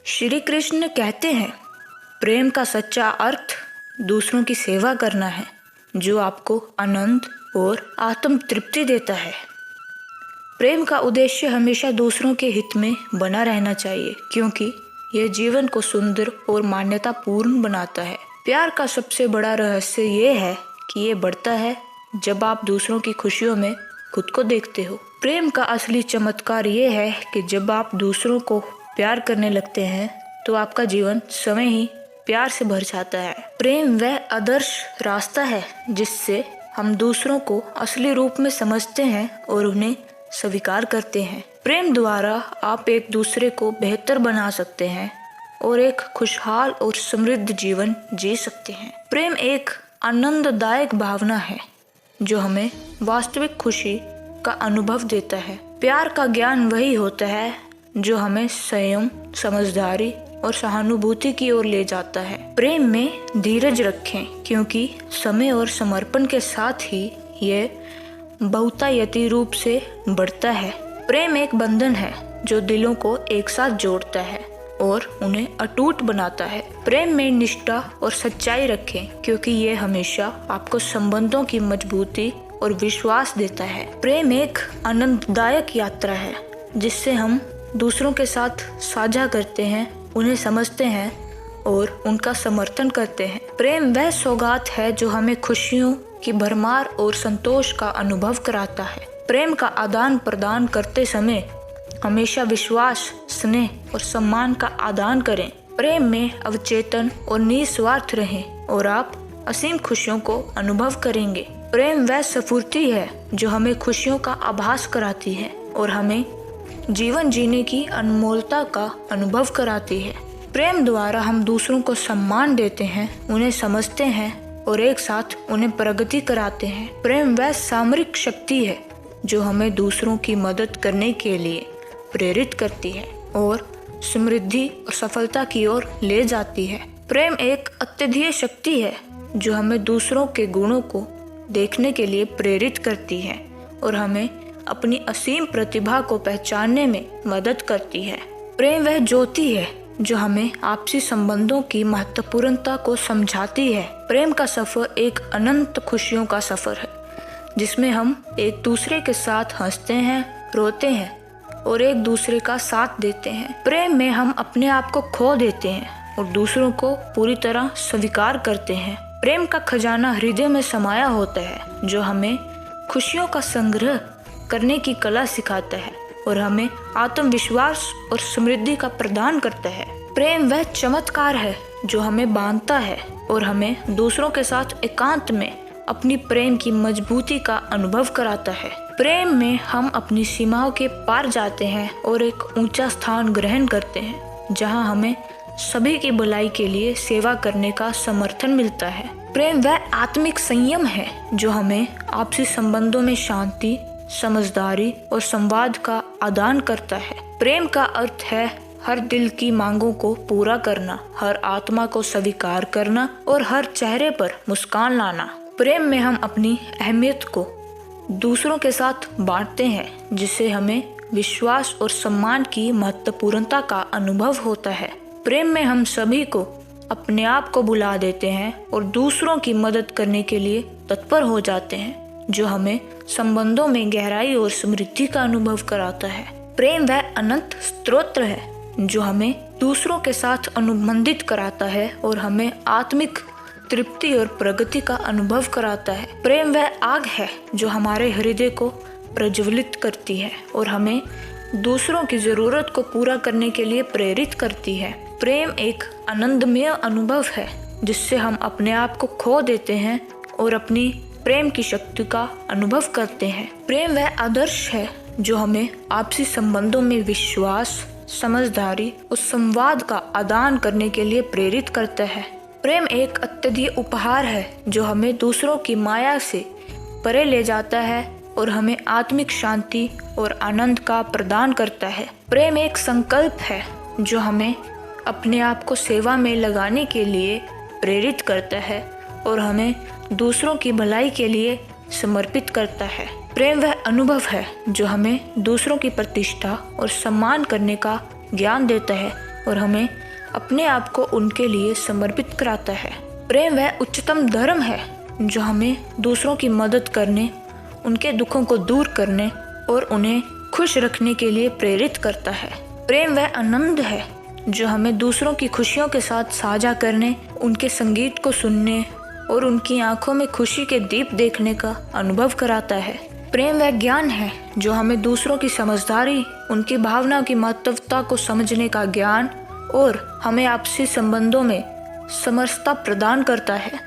श्री कृष्ण कहते हैं, प्रेम का सच्चा अर्थ दूसरों की सेवा करना है, जो आपको आनंद और आत्म तृप्ति देता है। प्रेम का उद्देश्य हमेशा दूसरों के हित में बना रहना चाहिए, क्योंकि यह जीवन को सुंदर और मान्यतापूर्ण बनाता है। प्यार का सबसे बड़ा रहस्य ये है कि ये बढ़ता है जब आप दूसरों की खुशियों में खुद को देखते हो। प्रेम का असली चमत्कार ये है कि जब आप दूसरों को प्यार करने लगते हैं तो आपका जीवन समय ही प्यार से भर जाता है। प्रेम वह आदर्श रास्ता है जिससे हम दूसरों को असली रूप में समझते हैं और उन्हें स्वीकार करते हैं। प्रेम द्वारा आप एक दूसरे को बेहतर बना सकते हैं और एक खुशहाल और समृद्ध जीवन जी सकते हैं। प्रेम एक आनंददायक भावना है जो हमें वास्तविक खुशी का अनुभव देता है। प्यार का ज्ञान वही होता है जो हमें संयम, समझदारी और सहानुभूति की ओर ले जाता है। प्रेम में धीरज रखें, क्योंकि समय और समर्पण के साथ ही यह बहुतायती रूप से बढ़ता है। प्रेम एक बंधन है जो दिलों को एक साथ जोड़ता है और उन्हें अटूट बनाता है। प्रेम में निष्ठा और सच्चाई रखें, क्योंकि यह हमेशा आपको संबंधों की मजबूती और विश्वास देता है। प्रेम एक आनंददायक यात्रा है जिससे हम दूसरों के साथ साझा करते हैं, उन्हें समझते हैं और उनका समर्थन करते हैं। प्रेम वह सौगात है जो हमें खुशियों की भरमार और संतोष का अनुभव कराता है। प्रेम का आदान प्रदान करते समय हमेशा विश्वास, स्नेह और सम्मान का आदान करें। प्रेम में अवचेतन और निस्वार्थ रहें और आप असीम खुशियों को अनुभव करेंगे। प्रेम वह स्फूर्ति है जो हमें खुशियों का आभास कराती है और हमें जीवन जीने की अनमोलता का अनुभव कराती है। प्रेम द्वारा हम दूसरों को सम्मान देते हैं, उन्हें समझते हैं और एक साथ उन्हें प्रगति कराते हैं। प्रेम वह सामरिक शक्ति है जो हमें दूसरों की मदद करने के लिए प्रेरित करती है और समृद्धि और सफलता की ओर ले जाती है। प्रेम एक अत्यधिक शक्ति है जो हमें दूसरों के गुणों को देखने के लिए प्रेरित करती है और हमें अपनी असीम प्रतिभा को पहचानने में मदद करती है। प्रेम वह ज्योति है जो हमें आपसी संबंधों की महत्वपूर्णता को समझाती है। प्रेम का सफर एक अनंत खुशियों का सफर है जिसमें हम एक दूसरे के साथ हंसते हैं, रोते हैं और एक दूसरे का साथ देते हैं। प्रेम में हम अपने आप को खो देते हैं और दूसरों को पूरी तरह स्वीकार करते हैं। प्रेम का खजाना हृदय में समाया होता है जो हमें खुशियों का संग्रह करने की कला सिखाता है और हमें आत्मविश्वास और समृद्धि का प्रदान करता है। प्रेम वह चमत्कार है जो हमें बांधता है और हमें दूसरों के साथ एकांत में अपनी प्रेम की मजबूती का अनुभव कराता है। प्रेम में हम अपनी सीमाओं के पार जाते हैं और एक ऊंचा स्थान ग्रहण करते हैं जहां हमें सभी की भलाई के लिए सेवा करने का समर्थन मिलता है। प्रेम वह आत्मिक संयम है जो हमें आपसी संबंधों में शांति, समझदारी और संवाद का आदान करता है। प्रेम का अर्थ है हर दिल की मांगों को पूरा करना, हर आत्मा को स्वीकार करना और हर चेहरे पर मुस्कान लाना। प्रेम में हम अपनी अहमियत को दूसरों के साथ बांटते हैं, जिससे हमें विश्वास और सम्मान की महत्वपूर्णता का अनुभव होता है। प्रेम में हम सभी को अपने आप को भुला देते हैं और दूसरों की मदद करने के लिए तत्पर हो जाते हैं, जो हमें संबंधों में गहराई और समृद्धि का अनुभव कराता है। प्रेम वह अनंत स्रोत है जो हमें दूसरों के साथ अनुबंधित कराता है और हमें आत्मिक तृप्ति और प्रगति का अनुभव कराता है। प्रेम वह आग है जो हमारे हृदय को प्रज्वलित करती है और हमें दूसरों की जरूरत को पूरा करने के लिए प्रेरित करती है। प्रेम एक आनंदमय अनुभव है जिससे हम अपने आप को खो देते हैं और अपनी प्रेम की शक्ति का अनुभव करते हैं। प्रेम वह आदर्श है जो हमें आपसी संबंधों में विश्वास, समझदारी और संवाद का आदान करने के लिए प्रेरित करता है। प्रेम एक अत्यधिक उपहार है जो हमें दूसरों की माया से परे ले जाता है और हमें आत्मिक शांति और आनंद का प्रदान करता है। प्रेम एक संकल्प है जो हमें अपने आप को सेवा में लगाने के लिए प्रेरित करता है और हमें दूसरों की भलाई के लिए समर्पित करता है। प्रेम वह अनुभव है जो हमें दूसरों की प्रतिष्ठा और सम्मान करने का ज्ञान देता है, और हमें अपने आप को उनके लिए समर्पित कराता है। प्रेम वह उच्चतम धर्म है जो हमें दूसरों की मदद करने, उनके दुखों को दूर करने और उन्हें खुश रखने के लिए प्रेरित करता है। प्रेम वह आनंद है जो हमें दूसरों की खुशियों के साथ साझा करने, उनके संगीत को सुनने और उनकी आंखों में खुशी के दीप देखने का अनुभव कराता है। प्रेम वह ज्ञान है जो हमें दूसरों की समझदारी, उनकी भावनाओं की महत्वता को समझने का ज्ञान और हमें आपसी संबंधों में समरसता प्रदान करता है।